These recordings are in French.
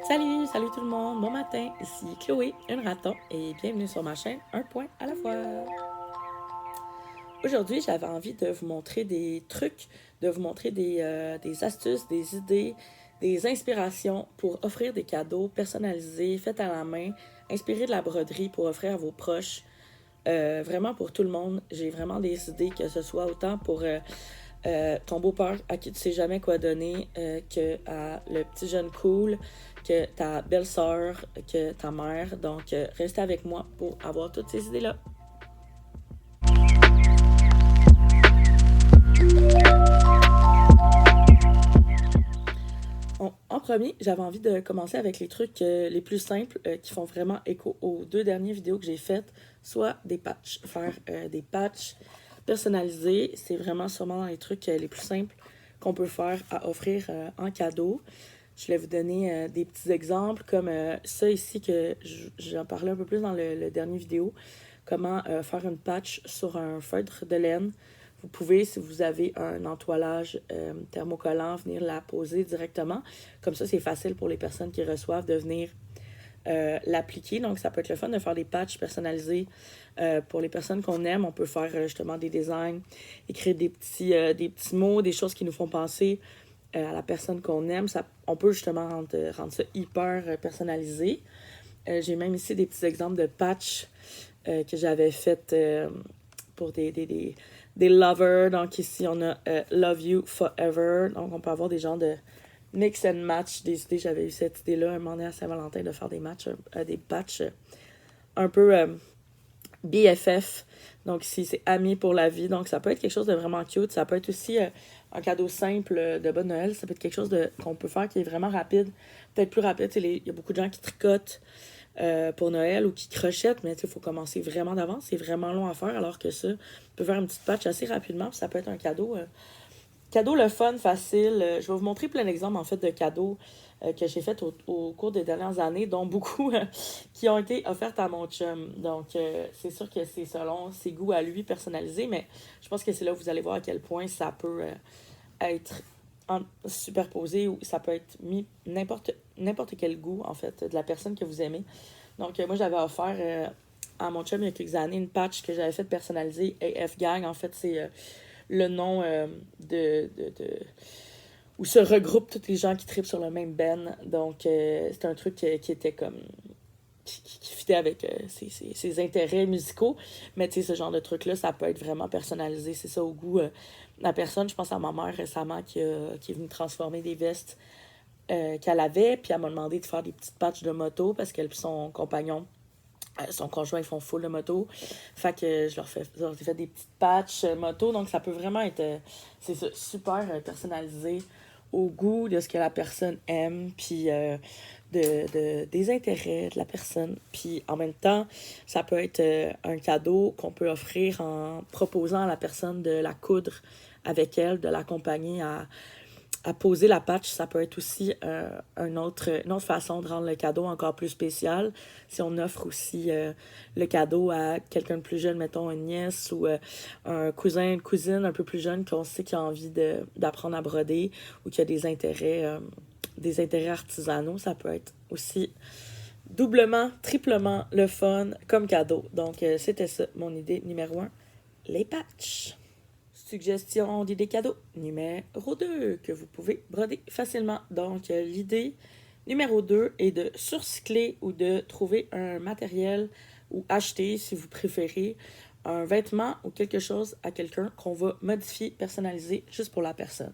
Salut tout le monde, bon matin, ici Chloé, une raton, et bienvenue sur ma chaîne Un point à la fois. Aujourd'hui, j'avais envie de vous montrer des trucs, de vous montrer des astuces, des idées, des inspirations pour offrir des cadeaux personnalisés, faits à la main, inspirés de la broderie pour offrir à vos proches. Vraiment pour tout le monde, j'ai vraiment des idées, que ce soit autant pour ton beau-père à qui tu sais jamais quoi donner, que à le petit jeune cool, que ta belle-sœur, que ta mère. Donc, restez avec moi pour avoir toutes ces idées-là. Bon, en premier, j'avais envie de commencer avec les trucs les plus simples qui font vraiment écho aux deux dernières vidéos que j'ai faites, soit des patchs. Faire des patchs personnalisés, c'est vraiment sûrement dans les trucs les plus simples qu'on peut faire à offrir en cadeau. Je vais vous donner des petits exemples comme ça ici que j'en parlais un peu plus dans le dernier vidéo. Comment faire une patch sur un feutre de laine. Vous pouvez, si vous avez un entoilage thermocollant, venir la poser directement. Comme ça, c'est facile pour les personnes qui reçoivent de venir l'appliquer. Donc, ça peut être le fun de faire des patchs personnalisés pour les personnes qu'on aime. On peut faire justement des designs, écrire des petits mots, des choses qui nous font penser à la personne qu'on aime. On peut justement rendre ça hyper personnalisé. J'ai même ici des petits exemples de patchs que j'avais fait pour des lovers. Donc ici, on a Love You Forever. Donc on peut avoir des genres de mix and match, des idées. J'avais eu cette idée-là un moment donné à Saint-Valentin de faire des patchs un peu BFF. Donc ici, c'est amis pour la vie. Donc ça peut être quelque chose de vraiment cute. Ça peut être aussi un cadeau simple de bonne Noël. Ça peut être quelque chose qu'on peut faire qui est vraiment rapide. Peut-être plus rapide. Il y a beaucoup de gens qui tricotent pour Noël ou qui crochettent, mais il faut commencer vraiment d'avance. C'est vraiment long à faire, alors que ça, on peut faire une petite patch assez rapidement. Puis ça peut être un cadeau. Cadeau le fun, facile. Je vais vous montrer plein d'exemples en fait de cadeaux que j'ai fait au cours des dernières années, dont beaucoup qui ont été offertes à mon chum. Donc, c'est sûr que c'est selon ses goûts à lui personnalisés, mais je pense que c'est là où vous allez voir à quel point ça peut être superposé ou ça peut être mis n'importe quel goût, en fait, de la personne que vous aimez. Donc, moi, j'avais offert à mon chum il y a quelques années une patch que j'avais faite personnalisée, AF Gang. En fait, c'est le nom où se regroupent tous les gens qui trippent sur le même ben. Donc, c'est un truc qui était comme qui fitait avec ses intérêts musicaux. Mais tu sais, ce genre de truc-là, ça peut être vraiment personnalisé. C'est ça au goût. La personne, je pense à ma mère récemment qui est venue transformer des vestes qu'elle avait. Puis elle m'a demandé de faire des petites patchs de moto parce qu'elle et son compagnon, son conjoint, ils font full de moto. Fait que je leur ai fait des petites patchs moto. Donc ça peut vraiment être c'est ça, super personnalisé au goût de ce que la personne aime. Puis des intérêts de la personne. Puis en même temps, ça peut être un cadeau qu'on peut offrir en proposant à la personne de la coudre avec elle, de l'accompagner à poser la patch. Ça peut être aussi une autre façon de rendre le cadeau encore plus spécial. Si on offre aussi le cadeau à quelqu'un de plus jeune, mettons une nièce ou un cousin, une cousine un peu plus jeune qu'on sait qui a envie d'apprendre à broder ou qui a des intérêts artisanaux, ça peut être aussi doublement, triplement le fun comme cadeau. Donc, c'était ça, mon idée numéro 1, les patchs. Suggestion d'idées cadeaux numéro 2 que vous pouvez broder facilement. Donc, l'idée numéro 2 est de surcycler ou de trouver un matériel ou acheter, si vous préférez, un vêtement ou quelque chose à quelqu'un qu'on va modifier, personnaliser juste pour la personne.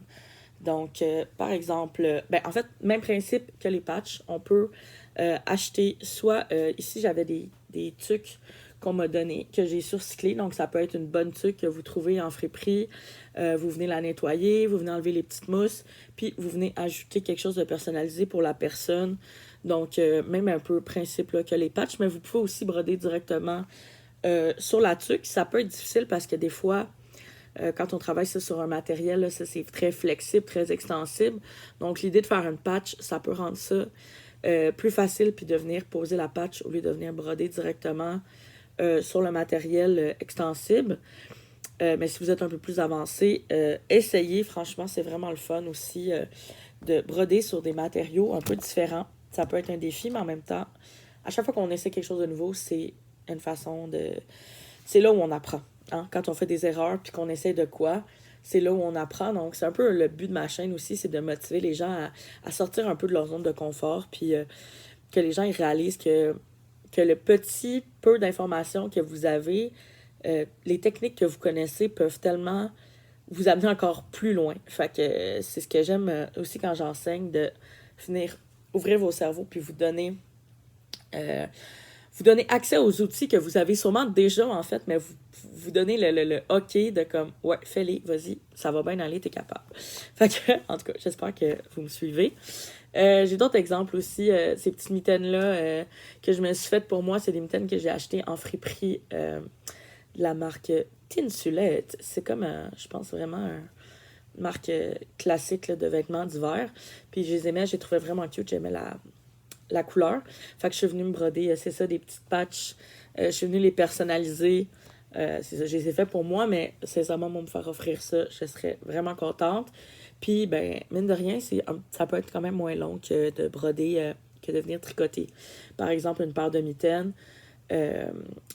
Donc, par exemple, en fait, même principe que les patchs, on peut acheter soit, ici j'avais des tuques qu'on m'a donné, que j'ai surcyclé. Donc, ça peut être une bonne tuque que vous trouvez en friperie. Vous venez la nettoyer, vous venez enlever les petites mousses, puis vous venez ajouter quelque chose de personnalisé pour la personne. Donc, même un peu principe là, que les patchs, mais vous pouvez aussi broder directement sur la tuque. Ça peut être difficile parce que des fois, quand on travaille ça sur un matériel, là, ça c'est très flexible, très extensible. Donc, l'idée de faire une patch, ça peut rendre ça plus facile, puis de venir poser la patch au lieu de venir broder directement sur le matériel extensible. Mais si vous êtes un peu plus avancé, essayez. Franchement, c'est vraiment le fun aussi de broder sur des matériaux un peu différents. ça peut être un défi, mais en même temps, à chaque fois qu'on essaie quelque chose de nouveau, c'est une façon de... C'est là où on apprend. Hein? Quand on fait des erreurs puis qu'on essaie de quoi, c'est là où on apprend. Donc, c'est un peu le but de ma chaîne aussi, c'est de motiver les gens à sortir un peu de leur zone de confort puis que les gens ils réalisent que le petit peu d'informations que vous avez, les techniques que vous connaissez peuvent tellement vous amener encore plus loin. Fait que c'est ce que j'aime aussi quand j'enseigne, de finir, ouvrir vos cerveaux puis euh, vous donner accès aux outils que vous avez sûrement déjà, en fait, mais vous donnez le OK de comme, ouais, fais-les, vas-y, ça va bien aller, t'es capable. Fait que, en tout cas, j'espère que vous me suivez. J'ai d'autres exemples aussi. Ces petites mitaines-là que je me suis faites pour moi, c'est des mitaines que j'ai achetées en friperie de la marque Tinsulette. C'est comme, je pense, vraiment une marque classique là, de vêtements d'hiver. Puis je les aimais, je les trouvais vraiment cute. J'aimais la couleur. Fait que je suis venue me broder, c'est ça, des petites patchs. Je suis venue les personnaliser. C'est ça, je les ai fait pour moi, mais sincèrement, moi, me faire offrir ça, je serais vraiment contente. Puis, ben, mine de rien, ça peut être quand même moins long que de broder, que de venir tricoter. Par exemple, une paire de mitaines.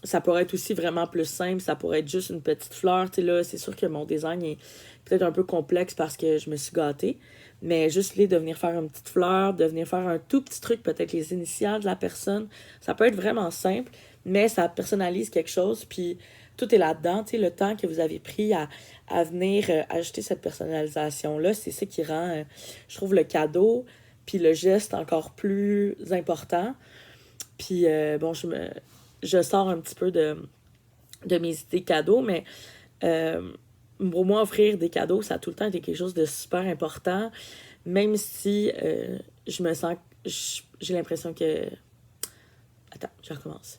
Ça pourrait être aussi vraiment plus simple. Ça pourrait être juste une petite fleur. Tu sais, là, c'est sûr que mon design est peut-être un peu complexe parce que je me suis gâtée. Mais juste de venir faire une petite fleur, de venir faire un tout petit truc, peut-être les initiales de la personne, ça peut être vraiment simple, mais ça personnalise quelque chose, puis tout est là-dedans, tu sais, le temps que vous avez pris à venir ajouter cette personnalisation-là, c'est ça qui rend, je trouve, le cadeau, puis le geste encore plus important. Puis, bon, je sors un petit peu de mes idées cadeaux, mais pour moi, offrir des cadeaux, ça a tout le temps été quelque chose de super important, même si je me sens... J'ai l'impression que... Attends, je recommence.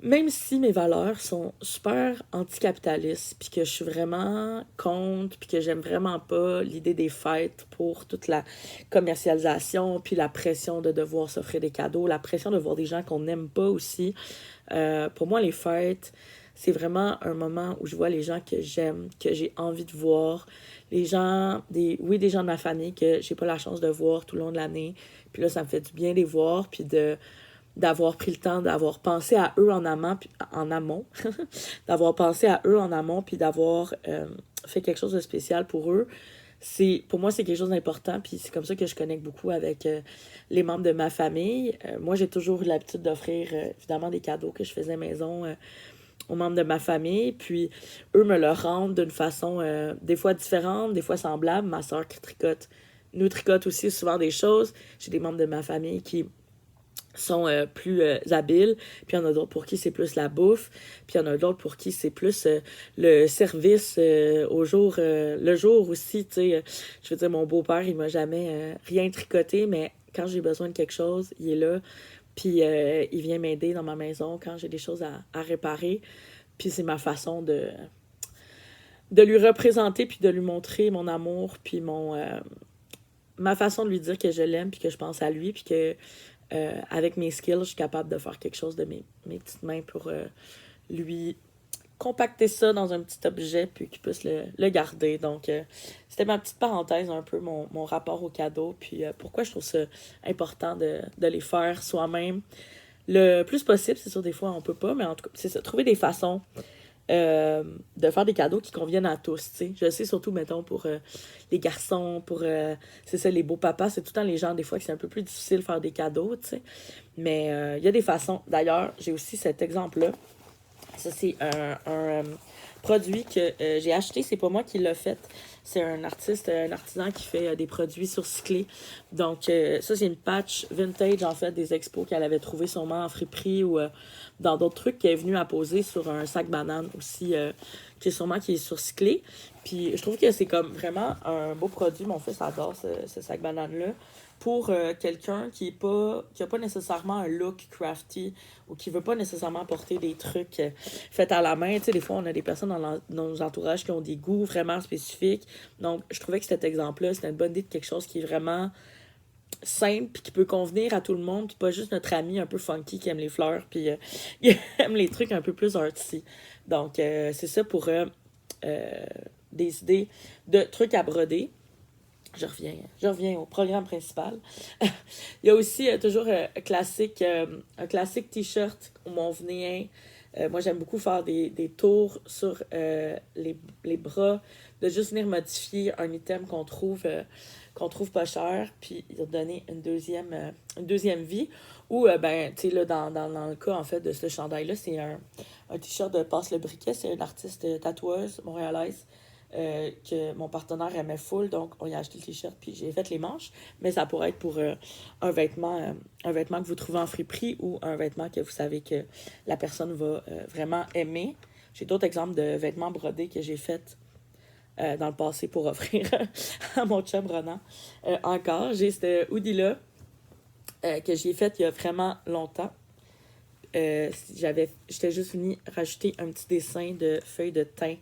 Même si mes valeurs sont super anticapitalistes, puis que je suis vraiment contre, puis que j'aime vraiment pas l'idée des fêtes pour toute la commercialisation, puis la pression de devoir s'offrir des cadeaux, la pression de voir des gens qu'on n'aime pas aussi. Pour moi, les fêtes, c'est vraiment un moment où je vois les gens que j'aime, que j'ai envie de voir. Les gens, des gens de ma famille que j'ai pas la chance de voir tout le long de l'année. Puis là, ça me fait du bien de les voir, puis d'avoir pris le temps, d'avoir pensé à eux en amont, d'avoir pensé à eux en amont, puis d'avoir fait quelque chose de spécial pour eux. Pour moi, c'est quelque chose d'important, puis c'est comme ça que je connecte beaucoup avec les membres de ma famille. Moi, j'ai toujours eu l'habitude d'offrir, évidemment, des cadeaux que je faisais maison aux membres de ma famille, puis eux me le rendent d'une façon des fois différente, des fois semblable. Ma soeur qui nous tricote aussi souvent des choses. J'ai des membres de ma famille qui sont plus habiles, puis il y en a d'autres pour qui c'est plus la bouffe, puis il y en a d'autres pour qui c'est plus le service le jour aussi, tu sais. Je veux dire, mon beau-père, il m'a jamais rien tricoté, mais quand j'ai besoin de quelque chose, il est là, puis il vient m'aider dans ma maison quand j'ai des choses à réparer, puis c'est ma façon de lui représenter, puis de lui montrer mon amour, puis ma façon de lui dire que je l'aime, puis que je pense à lui, puis que avec mes skills, je suis capable de faire quelque chose de mes petites mains pour lui compacter ça dans un petit objet puis qu'il puisse le garder. Donc, c'était ma petite parenthèse un peu, mon rapport au cadeau, puis pourquoi je trouve ça important de les faire soi-même le plus possible. C'est sûr, des fois, on peut pas, mais en tout cas, c'est ça, trouver des façons de faire des cadeaux qui conviennent à tous, tu sais. Je sais surtout, mettons, pour les garçons, pour, c'est ça, les beaux papas, c'est tout le temps les gens, des fois, que c'est un peu plus difficile de faire des cadeaux, tu sais. Mais il y a des façons. D'ailleurs, j'ai aussi cet exemple-là. Ça, c'est un produit que j'ai acheté. C'est pas moi qui l'ai fait. C'est un artisan qui fait des produits surcyclés. Donc, ça, c'est une patch vintage, en fait, des expos qu'elle avait trouvé sûrement en friperie ou dans d'autres trucs, qu'elle est venue à poser sur un sac banane aussi, qui est surcyclé. Puis, je trouve que c'est comme vraiment un beau produit. Mon fils adore ce sac banane-là. Pour quelqu'un qui a pas nécessairement un look crafty ou qui veut pas nécessairement porter des trucs faits à la main. Tu sais, des fois, on a des personnes dans nos entourages qui ont des goûts vraiment spécifiques. Donc, je trouvais que cet exemple-là, c'était une bonne idée de quelque chose qui est vraiment simple puis qui peut convenir à tout le monde, puis pas juste notre ami un peu funky qui aime les fleurs puis qui aime les trucs un peu plus artsy. Donc, c'est ça pour des idées de trucs à broder. Je reviens au programme principal. Il y a aussi toujours un classique t-shirt où on venait. Moi, j'aime beaucoup faire des tours sur les bras, de juste venir modifier un item qu'on trouve pas cher, puis il a donné une deuxième vie. Ou, ben, tu sais, là, dans le cas, en fait, de ce chandail-là, c'est un t-shirt de Passe le Briquet. C'est une artiste tatoueuse montréalaise que mon partenaire aimait full, donc on y a acheté le t-shirt, puis j'ai fait les manches. Mais ça pourrait être pour un vêtement que vous trouvez en friperie ou un vêtement que vous savez que la personne va vraiment aimer. J'ai d'autres exemples de vêtements brodés que j'ai faits dans le passé pour offrir à mon chum Ronan. Encore, j'ai ce hoodie-là que j'ai fait il y a vraiment longtemps. J'étais juste venue rajouter un petit dessin de feuilles de thym,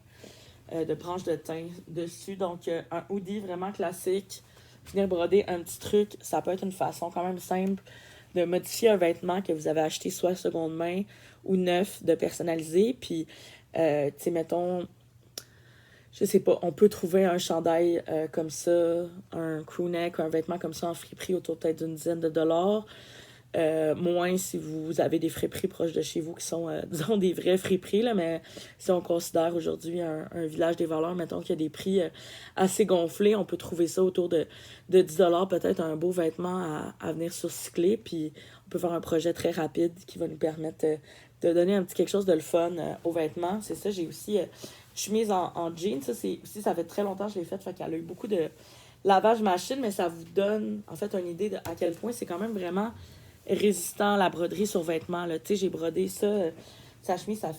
de branches de thym dessus. Donc, un hoodie vraiment classique. Venir broder un petit truc, ça peut être une façon quand même simple de modifier un vêtement que vous avez acheté soit seconde main ou neuf, de personnaliser. Puis, tu sais, mettons, je sais pas, on peut trouver un chandail comme ça, un crewneck, un vêtement comme ça en friperie autour peut-être d'une dizaine de dollars. Moins si vous avez des friperies proches de chez vous qui sont, disons, des vrais friperies, là, mais si on considère aujourd'hui un village des valeurs, mettons qu'il y a des prix assez gonflés, on peut trouver ça autour de 10 dollars, peut-être un beau vêtement à venir surcycler, puis on peut faire un projet très rapide qui va nous permettre de donner un petit quelque chose de le fun aux vêtements. C'est ça, j'ai aussi chemise en jean, ça, ça fait très longtemps que je l'ai faite, fait qu'elle a eu beaucoup de lavage machine, mais ça vous donne en fait une idée de à quel point c'est quand même vraiment résistant à la broderie sur vêtements. Tu sais, j'ai brodé ça. Sa chemise, ça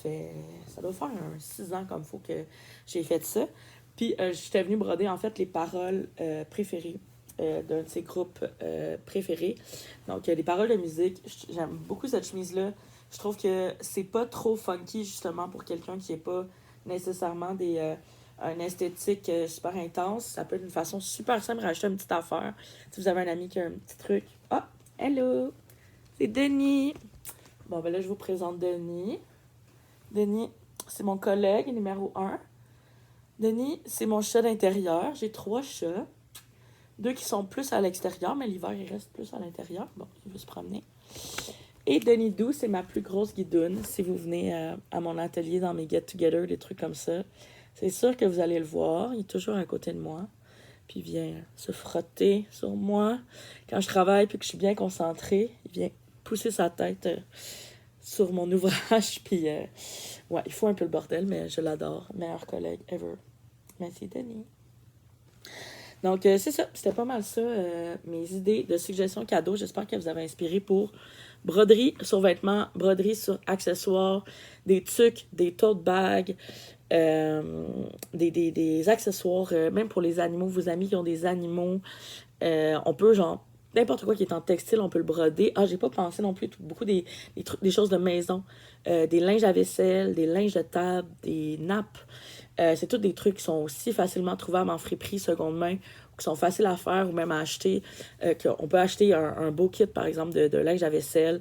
doit faire 6 ans comme faut que j'ai fait ça. Puis, j'étais venue broder, en fait, les paroles préférées d'un de ses groupes préférés. Donc, les paroles de musique. J'aime beaucoup cette chemise-là. Je trouve que c'est pas trop funky, justement, pour quelqu'un qui n'est pas nécessairement une esthétique super intense. Ça peut être une façon super simple de rajouter une petite affaire. Si vous avez un ami qui a un petit truc. Ah, hello! C'est Denis. Bon, ben là, je vous présente Denis. Denis, c'est mon collègue numéro 1. Denis, c'est mon chat d'intérieur. J'ai 3 chats. 2 qui sont plus à l'extérieur, mais l'hiver, ils restent plus à l'intérieur. Bon, il veut se promener. Et Denis Doux, c'est ma plus grosse guidoune. Si vous venez à mon atelier dans mes get-together, des trucs comme ça, c'est sûr que vous allez le voir. Il est toujours à côté de moi. Puis il vient se frotter sur moi. Quand je travaille puis que je suis bien concentrée, il vient pousser sa tête sur mon ouvrage. Puis, ouais, il faut un peu le bordel, mais je l'adore. Meilleur collègue ever. Merci, Denis. Donc, c'est ça. C'était pas mal ça, mes idées de suggestions cadeaux. J'espère que vous avez inspiré pour broderie sur vêtements, broderie sur accessoires, des tucs, des tote bags, des accessoires, même pour les animaux, vos amis qui ont des animaux. On peut, genre, n'importe quoi qui est en textile, on peut le broder. Ah, j'ai pas pensé non plus beaucoup des choses de maison. Des linges à vaisselle, des linges de table, des nappes. C'est tous des trucs qui sont aussi facilement trouvables en friperie, seconde main, qui sont faciles à faire ou même à acheter. On peut acheter un beau kit, par exemple, de linge à vaisselle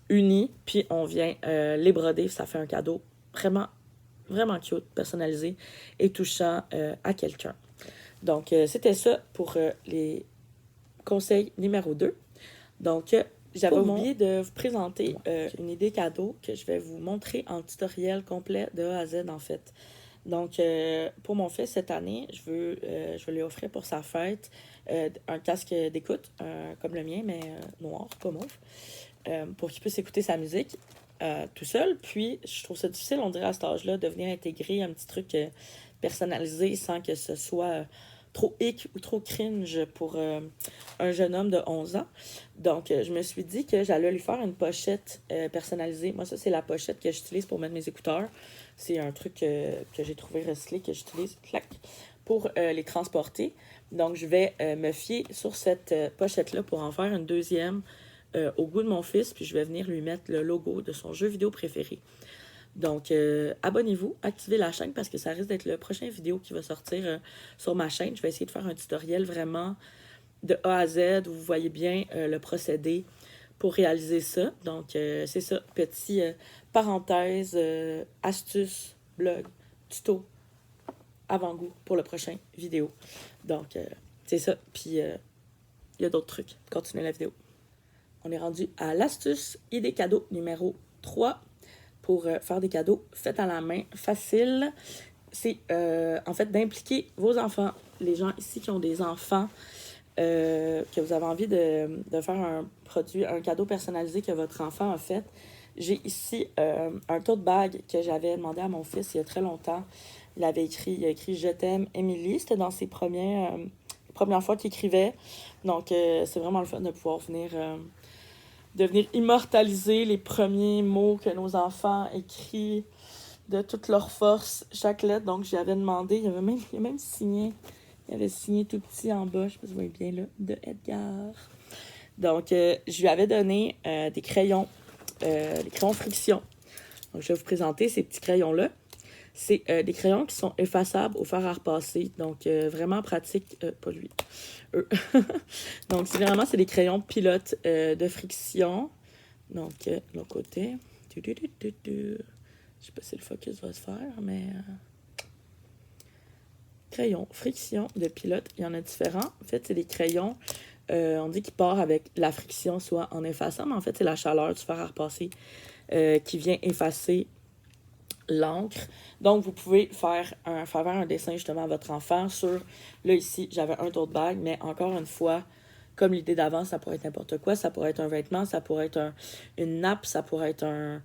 uni, puis on vient les broder. Ça fait un cadeau vraiment, vraiment cute, personnalisé et touchant à quelqu'un. Donc, c'était ça pour les conseils numéro 2. Donc, j'avais oublié de vous présenter une idée cadeau que je vais vous montrer en tutoriel complet de A à Z, en fait. Donc, pour mon fils, cette année, je vais lui offrir pour sa fête un casque d'écoute, comme le mien, mais noir, pas mauve, pour qu'il puisse écouter sa musique tout seul. Puis, je trouve ça difficile, on dirait, à cet âge-là, de venir intégrer un petit truc personnalisé sans que ce soit trop hic ou trop cringe pour un jeune homme de 11 ans. Donc, je me suis dit que j'allais lui faire une pochette personnalisée. Moi, ça, c'est la pochette que j'utilise pour mettre mes écouteurs. C'est un truc que j'ai trouvé recyclé, que j'utilise, pour les transporter. Donc, je vais me fier sur cette pochette-là pour en faire une deuxième au goût de mon fils, puis je vais venir lui mettre le logo de son jeu vidéo préféré. Donc, abonnez-vous, activez la chaîne parce que ça risque d'être le prochain vidéo qui va sortir sur ma chaîne. Je vais essayer de faire un tutoriel vraiment de A à Z où vous voyez bien le procédé pour réaliser ça. Donc, c'est ça, petit parenthèse, astuce, blog, tuto avant-goût pour le prochain vidéo. Donc, c'est ça. Puis, il y a d'autres trucs. Continuez la vidéo. On est rendu à l'astuce idée cadeau numéro 3 pour faire des cadeaux faits à la main, facile. C'est en fait d'impliquer vos enfants, les gens ici qui ont des enfants, que vous avez envie de faire un produit, un cadeau personnalisé que votre enfant a fait. J'ai ici un tote bag que j'avais demandé à mon fils il y a très longtemps. Il a écrit Je t'aime, Émilie. C'était dans ses premières fois qu'il écrivait. Donc, c'est vraiment le fun de pouvoir venir immortaliser les premiers mots que nos enfants écrivent de toute leur force, chaque lettre. Donc, j'avais demandé, il a même signé. Il avait signé tout petit en bas, je sais pas si vous voyez bien là, de Edgar. Donc, je lui avais donné des crayons, les crayons friction. Donc, je vais vous présenter ces petits crayons-là. C'est des crayons qui sont effaçables au fer à repasser. Donc, vraiment pratique. Pas lui. Eux. Donc, c'est des crayons pilotes de friction. Donc, de l'autre côté. Je sais pas si le focus va se faire, mais... crayons friction de pilote, il y en a différents. En fait, c'est des crayons, on dit qu'ils partent avec la friction, soit en effaçant, mais en fait, c'est la chaleur du fer à repasser qui vient effacer l'encre. Donc, vous pouvez faire un dessin justement à votre enfant sur, là ici, j'avais un tote bag, mais encore une fois, comme l'idée d'avant, ça pourrait être n'importe quoi, ça pourrait être un vêtement, ça pourrait être une nappe, ça pourrait être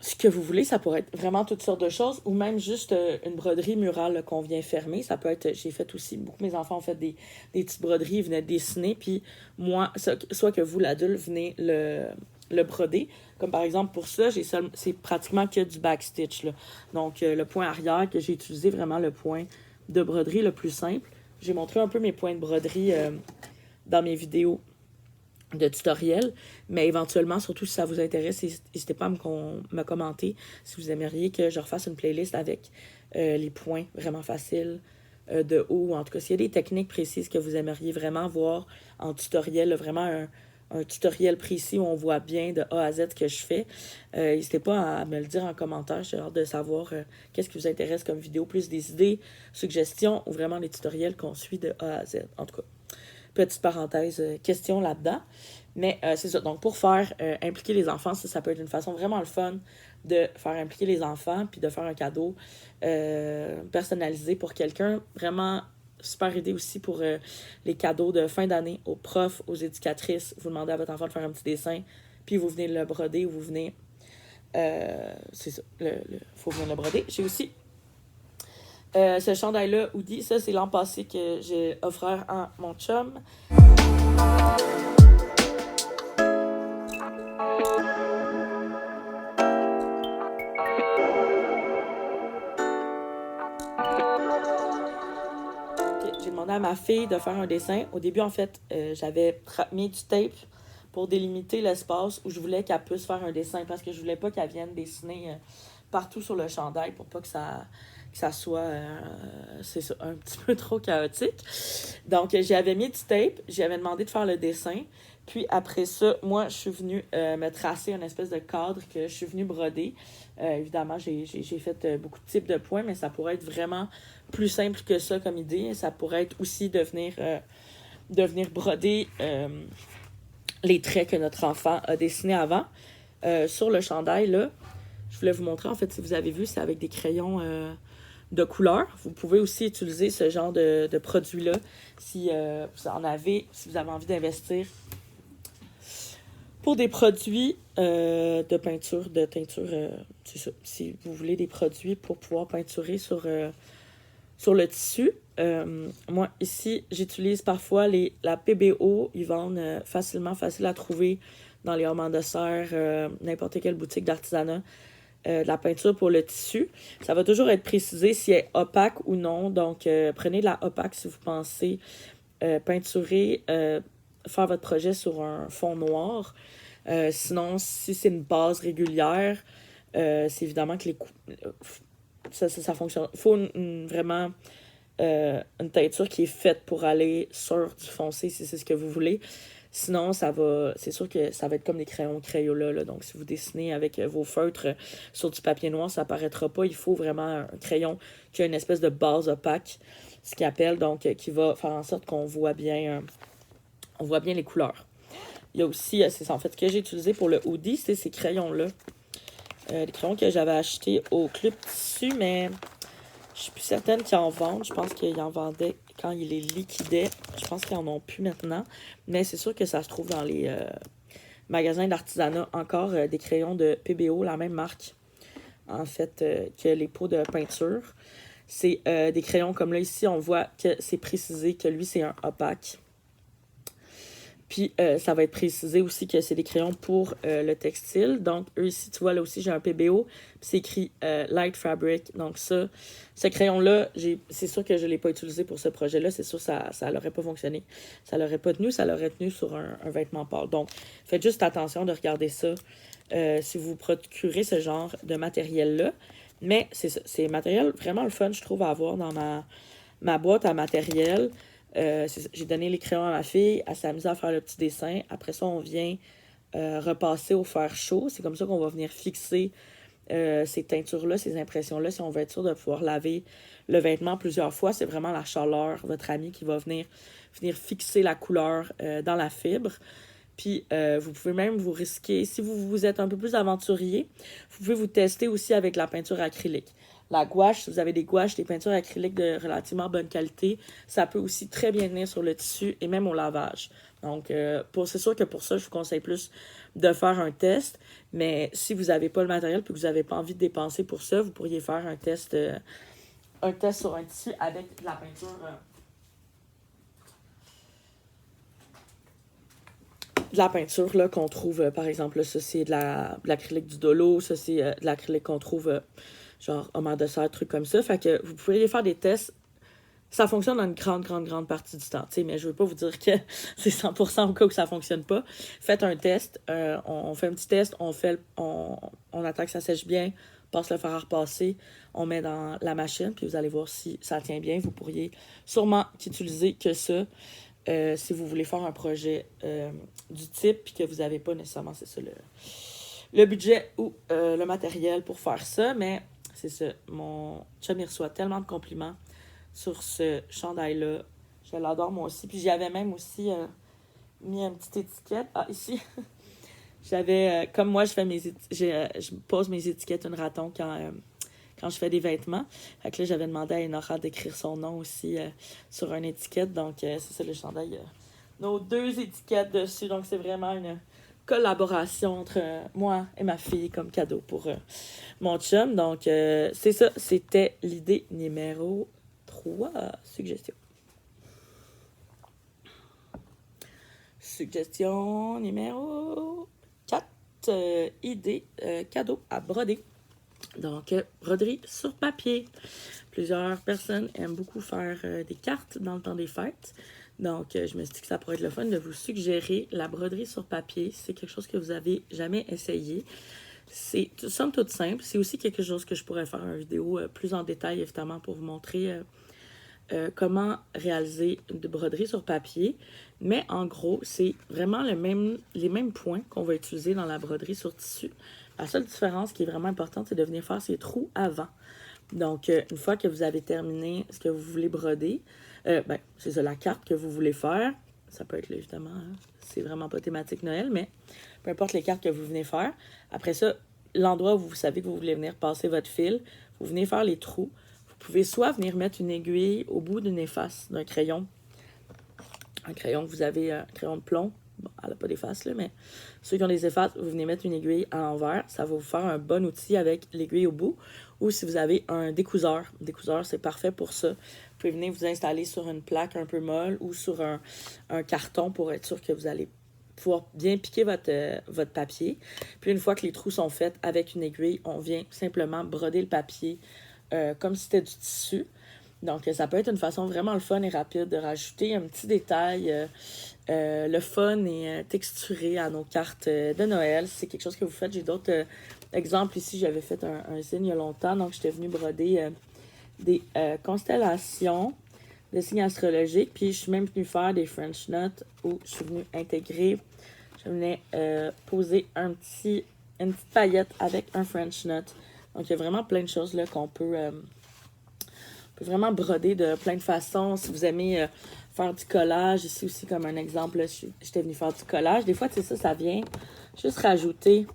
ce que vous voulez, ça pourrait être vraiment toutes sortes de choses, ou même juste une broderie murale qu'on vient fermer. Ça peut être, j'ai fait aussi, beaucoup de mes enfants ont fait des petites broderies, ils venaient dessiner, puis moi, soit que vous, l'adulte, venez le broder. Comme par exemple, pour ça, c'est pratiquement que du backstitch, là. Donc, le point arrière, que j'ai utilisé vraiment le point de broderie le plus simple. J'ai montré un peu mes points de broderie dans mes vidéos de tutoriel, mais éventuellement, surtout si ça vous intéresse, n'hésitez pas à me commenter si vous aimeriez que je refasse une playlist avec les points vraiment faciles de haut, en tout cas, s'il y a des techniques précises que vous aimeriez vraiment voir en tutoriel, là, vraiment un tutoriel précis où on voit bien de A à Z ce que je fais, n'hésitez pas à me le dire en commentaire. J'ai hâte de savoir qu'est-ce qui vous intéresse comme vidéo, plus des idées, suggestions ou vraiment les tutoriels qu'on suit de A à Z, en tout cas. Petite parenthèse, question là-dedans. Mais c'est ça. Donc, pour faire impliquer les enfants, ça peut être une façon vraiment le fun de faire impliquer les enfants puis de faire un cadeau personnalisé pour quelqu'un. Vraiment super idée aussi pour les cadeaux de fin d'année aux profs, aux éducatrices. Vous demandez à votre enfant de faire un petit dessin, puis vous venez le broder ou vous venez... c'est ça, faut venir le broder. J'ai aussi ce chandail-là, hoodie, ça, c'est l'an passé que j'ai offert à mon chum. J'ai demandé à ma fille de faire un dessin. Au début, en fait, j'avais mis du tape pour délimiter l'espace où je voulais qu'elle puisse faire un dessin parce que je voulais pas qu'elle vienne dessiner partout sur le chandail pour pas que ça soit c'est ça, un petit peu trop chaotique. Donc, j'avais mis du tape, j'avais demandé de faire le dessin. Puis après ça, moi, je suis venue me tracer une espèce de cadre que je suis venue broder. Évidemment, j'ai fait beaucoup de types de points, mais ça pourrait être vraiment plus simple que ça comme idée. Ça pourrait être aussi de venir broder les traits que notre enfant a dessinés avant. Sur le chandail, là, je voulais vous montrer, en fait, si vous avez vu, c'est avec des crayons de couleur. Vous pouvez aussi utiliser ce genre de produit-là si vous en avez, si vous avez envie d'investir pour des produits de peinture, de teinture, c'est ça. Si vous voulez des produits pour pouvoir peinturer sur le tissu. Moi, ici, j'utilise parfois la PBO. Ils vendent facile à trouver dans les Armands de Serre, n'importe quelle boutique d'artisanat. De la peinture pour le tissu. Ça va toujours être précisé si elle est opaque ou non. Donc, prenez de la opaque si vous pensez peinturer, faire votre projet sur un fond noir. Sinon, si c'est une base régulière, c'est évidemment que ça fonctionne. Il faut vraiment une teinture qui est faite pour aller sur du foncé, si c'est ce que vous voulez. Sinon, c'est sûr que ça va être comme des crayons Crayola, là. Donc, si vous dessinez avec vos feutres sur du papier noir, ça apparaîtra pas. Il faut vraiment un crayon qui a une espèce de base opaque, ce qu'il appelle, donc, qui va faire en sorte qu'on voit bien, on voit bien les couleurs. Il y a aussi, c'est ça, en fait, ce que j'ai utilisé pour le hoodie, c'est ces crayons-là. Les crayons que j'avais achetés au Club Tissu, mais je suis plus certaine qu'ils en vendent. Je pense qu'ils en vendaient quand ils les liquidaient. Je pense qu'ils en ont plus maintenant. Mais c'est sûr que ça se trouve dans les magasins d'artisanat. Encore des crayons de PBO, la même marque, en fait, que les pots de peinture. C'est des crayons comme là, ici, on voit que c'est précisé que lui, c'est un opaque. Puis, ça va être précisé aussi que c'est des crayons pour le textile. Donc, eux ici, tu vois, là aussi, j'ai un PBO. Puis, c'est écrit Light Fabric. Donc, ça, ce crayon-là, c'est sûr que je ne l'ai pas utilisé pour ce projet-là. C'est sûr que ça n'aurait pas fonctionné. Ça l'aurait pas tenu. Ça l'aurait tenu sur un vêtement pâle. Donc, faites juste attention de regarder ça si vous procurez ce genre de matériel-là. Mais c'est matériel vraiment le fun, je trouve, à avoir dans ma boîte à matériel. J'ai donné les crayons à ma fille, elle s'est amusée à faire le petit dessin. Après ça, on vient repasser au fer chaud. C'est comme ça qu'on va venir fixer ces teintures-là, ces impressions-là, si on veut être sûr de pouvoir laver le vêtement plusieurs fois. C'est vraiment la chaleur, votre ami, qui va venir fixer la couleur dans la fibre. Puis, vous pouvez même vous risquer, si vous êtes un peu plus aventurier, vous pouvez vous tester aussi avec la peinture acrylique. La gouache, si vous avez des gouaches, des peintures acryliques de relativement bonne qualité, ça peut aussi très bien venir sur le tissu et même au lavage. Donc, c'est sûr que pour ça, je vous conseille plus de faire un test. Mais si vous n'avez pas le matériel et que vous n'avez pas envie de dépenser pour ça, vous pourriez faire un test sur un tissu avec de la peinture... de la peinture là, qu'on trouve, par exemple, là, ça c'est de l'acrylique du Dolo, ça c'est de l'acrylique qu'on trouve genre Homer de serre, trucs comme ça. Fait que vous pourriez faire des tests. Ça fonctionne dans une grande partie du temps, mais je veux pas vous dire que c'est 100% au cas où ça fonctionne pas. Faites un test, on fait un petit test, on attend que ça sèche bien, passe le fer à repasser, on met dans la machine, puis vous allez voir si ça tient bien. Vous pourriez sûrement qu'utiliser que ça. Si vous voulez faire un projet du type puis que vous n'avez pas nécessairement, c'est ça, le budget ou le matériel pour faire ça. Mais c'est ça, mon chum, il reçoit tellement de compliments sur ce chandail-là. Je l'adore moi aussi. Puis j'y avais même aussi mis une petite étiquette. Ah, ici, j'avais, comme moi, je pose mes étiquettes une raton quand je fais des vêtements. Fait que là, j'avais demandé à Enora d'écrire son nom aussi sur une étiquette. Donc, c'est ça, le chandail. Nos 2 étiquettes dessus. Donc, c'est vraiment une collaboration entre moi et ma fille comme cadeau pour mon chum. Donc, c'est ça. C'était l'idée numéro 3. Suggestion numéro 4. Idée cadeau à broder. Donc, broderie sur papier. Plusieurs personnes aiment beaucoup faire des cartes dans le temps des fêtes. Donc, je me suis dit que ça pourrait être le fun de vous suggérer la broderie sur papier. Si c'est quelque chose que vous avez jamais essayé. C'est somme toute simple. C'est aussi quelque chose que je pourrais faire une vidéo plus en détail, évidemment, pour vous montrer comment réaliser une broderie sur papier. Mais en gros, c'est vraiment les mêmes points qu'on va utiliser dans la broderie sur tissu. La seule différence qui est vraiment importante, c'est de venir faire ces trous avant. Donc, une fois que vous avez terminé ce que vous voulez broder, c'est ça, la carte que vous voulez faire. Ça peut être là, évidemment, c'est vraiment pas thématique Noël, mais peu importe les cartes que vous venez faire. Après ça, l'endroit où vous savez que vous voulez venir passer votre fil, vous venez faire les trous. Vous pouvez soit venir mettre une aiguille au bout d'une efface d'un crayon. Un crayon que vous avez, un crayon de plomb. Bon, elle n'a pas d'efface, là, mais ceux qui ont des effaces, vous venez mettre une aiguille à l'envers. Ça va vous faire un bon outil avec l'aiguille au bout. Ou si vous avez un découseur. Un découseur, c'est parfait pour ça. Vous pouvez venir vous installer sur une plaque un peu molle ou sur un carton pour être sûr que vous allez pouvoir bien piquer votre papier. Puis une fois que les trous sont faits avec une aiguille, on vient simplement broder le papier comme si c'était du tissu. Donc, ça peut être une façon vraiment le fun et rapide de rajouter un petit détail, le fun et texturé à nos cartes de Noël. Si c'est quelque chose que vous faites, j'ai d'autres exemples ici. J'avais fait un signe il y a longtemps, donc j'étais venue broder des constellations de signes astrologiques. Puis je suis même venue faire des French Nuts où je suis venue intégrer, je venais poser une petite paillette avec un French Nut. Donc il y a vraiment plein de choses là qu'on peut vraiment broder de plein de façons. Si vous aimez faire du collage, ici aussi comme un exemple, là, j'étais venue faire du collage. Des fois, tu sais, ça vient juste rajouter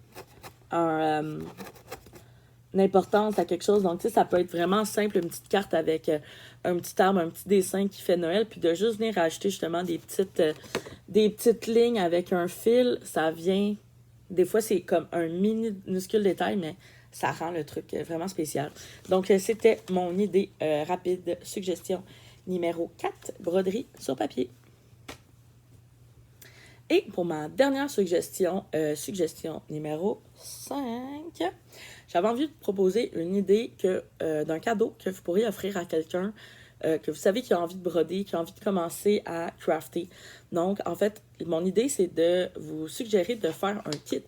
une importance à quelque chose. Donc, tu sais, ça peut être vraiment simple, une petite carte avec un petit arbre, un petit dessin qui fait Noël, puis de juste venir rajouter justement des petites lignes avec un fil, ça vient... Des fois, c'est comme un minuscule détail, mais ça rend le truc vraiment spécial. Donc, c'était mon idée rapide, suggestion numéro 4, broderie sur papier. Et pour ma dernière suggestion numéro 5, j'avais envie de proposer une idée d'un cadeau que vous pourriez offrir à quelqu'un que vous savez qui a envie de broder, qui a envie de commencer à crafter. Donc, en fait, mon idée, c'est de vous suggérer de faire un kit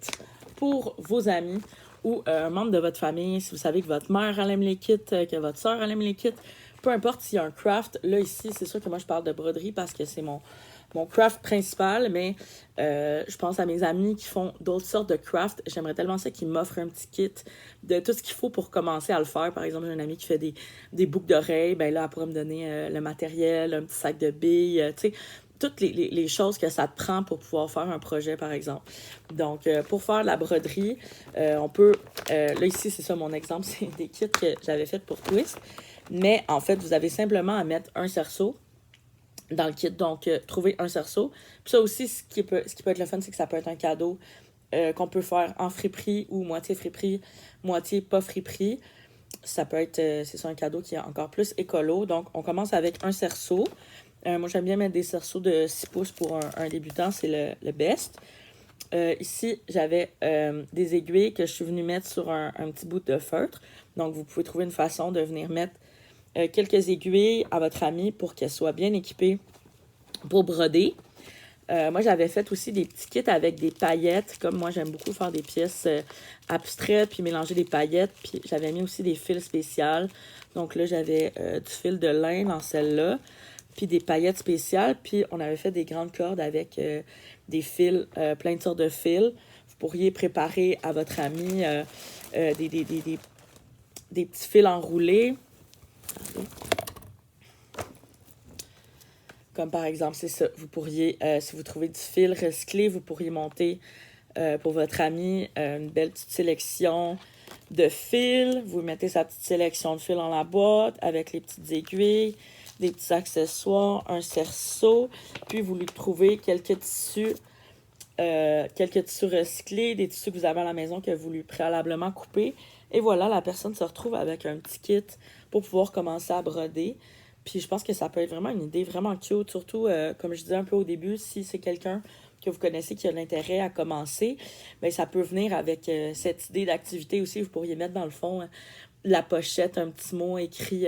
pour vos amis ou un membre de votre famille. Si vous savez que votre mère elle aime les kits, que votre soeur elle aime les kits, peu importe s'il y a un craft. Là, ici, c'est sûr que moi, je parle de broderie parce que c'est mon craft principal, mais je pense à mes amis qui font d'autres sortes de craft. J'aimerais tellement ça qu'ils m'offrent un petit kit de tout ce qu'il faut pour commencer à le faire. Par exemple, j'ai un ami qui fait des boucles d'oreilles. Ben là, elle pourrait me donner le matériel, un petit sac de billes, tu sais, toutes les choses que ça te prend pour pouvoir faire un projet, par exemple. Donc, pour faire la broderie, on peut... là, ici, c'est ça mon exemple. C'est des kits que j'avais fait pour Twist. Mais, en fait, vous avez simplement à mettre un cerceau dans le kit. Donc, trouver un cerceau. Puis ça aussi, ce qui peut être le fun, c'est que ça peut être un cadeau qu'on peut faire en friperie ou moitié friperie, moitié pas friperie. Ça peut être, c'est ça, un cadeau qui est encore plus écolo. Donc, on commence avec un cerceau. Moi, j'aime bien mettre des cerceaux de 6 pouces pour un débutant. C'est le best. Ici, j'avais des aiguilles que je suis venue mettre sur un petit bout de feutre. Donc, vous pouvez trouver une façon de venir mettre quelques aiguilles à votre ami pour qu'elle soit bien équipée pour broder. Moi, j'avais fait aussi des petits kits avec des paillettes. Comme moi, j'aime beaucoup faire des pièces abstraites puis mélanger des paillettes. Puis j'avais mis aussi des fils spéciales. Donc là, j'avais du fil de lin dans celle-là. Puis des paillettes spéciales. Puis on avait fait des grandes cordes avec des fils, plein de sortes de fils. Vous pourriez préparer à votre ami des petits fils enroulés. Comme par exemple, c'est ça, vous pourriez, si vous trouvez du fil recyclé, vous pourriez monter pour votre ami une belle petite sélection de fils. Vous mettez sa petite sélection de fils dans la boîte avec les petites aiguilles, des petits accessoires, un cerceau. Puis vous lui trouvez quelques tissus recyclés, des tissus que vous avez à la maison que vous lui préalablement coupez. Et voilà, la personne se retrouve avec un petit kit pour pouvoir commencer à broder. Puis je pense que ça peut être vraiment une idée vraiment cute, surtout, comme je disais un peu au début, si c'est quelqu'un que vous connaissez qui a l'intérêt à commencer, bien, ça peut venir avec cette idée d'activité aussi. Vous pourriez mettre dans le fond la pochette, un petit mot écrit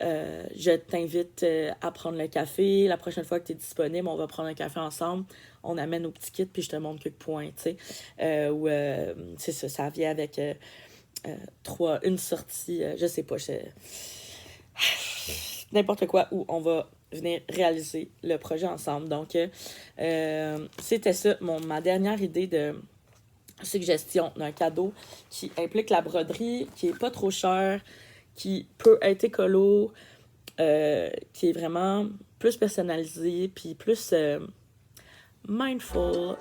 je t'invite à prendre le café. La prochaine fois que tu es disponible, on va prendre un café ensemble. On amène nos petits kits, puis je te montre quelques points, tu sais. C'est ça, ça vient avec une sortie, je sais pas, n'importe quoi où on va venir réaliser le projet ensemble. Donc, c'était ça, ma dernière idée de suggestion d'un cadeau qui implique la broderie, qui est pas trop cher, qui peut être écolo, qui est vraiment plus personnalisé, puis plus mindful.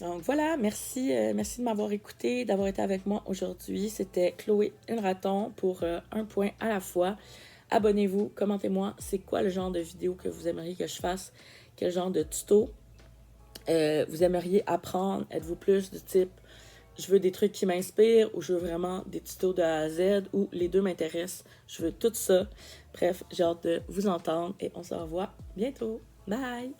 Donc voilà, merci de m'avoir écouté, d'avoir été avec moi aujourd'hui. C'était Chloé une raton pour un point à la fois. Abonnez-vous, commentez-moi, c'est quoi le genre de vidéo que vous aimeriez que je fasse, quel genre de tuto vous aimeriez apprendre. Êtes-vous plus du type je veux des trucs qui m'inspirent ou je veux vraiment des tutos de A à Z ou les deux m'intéressent. Je veux tout ça. Bref, j'ai hâte de vous entendre et on se revoit bientôt. Bye!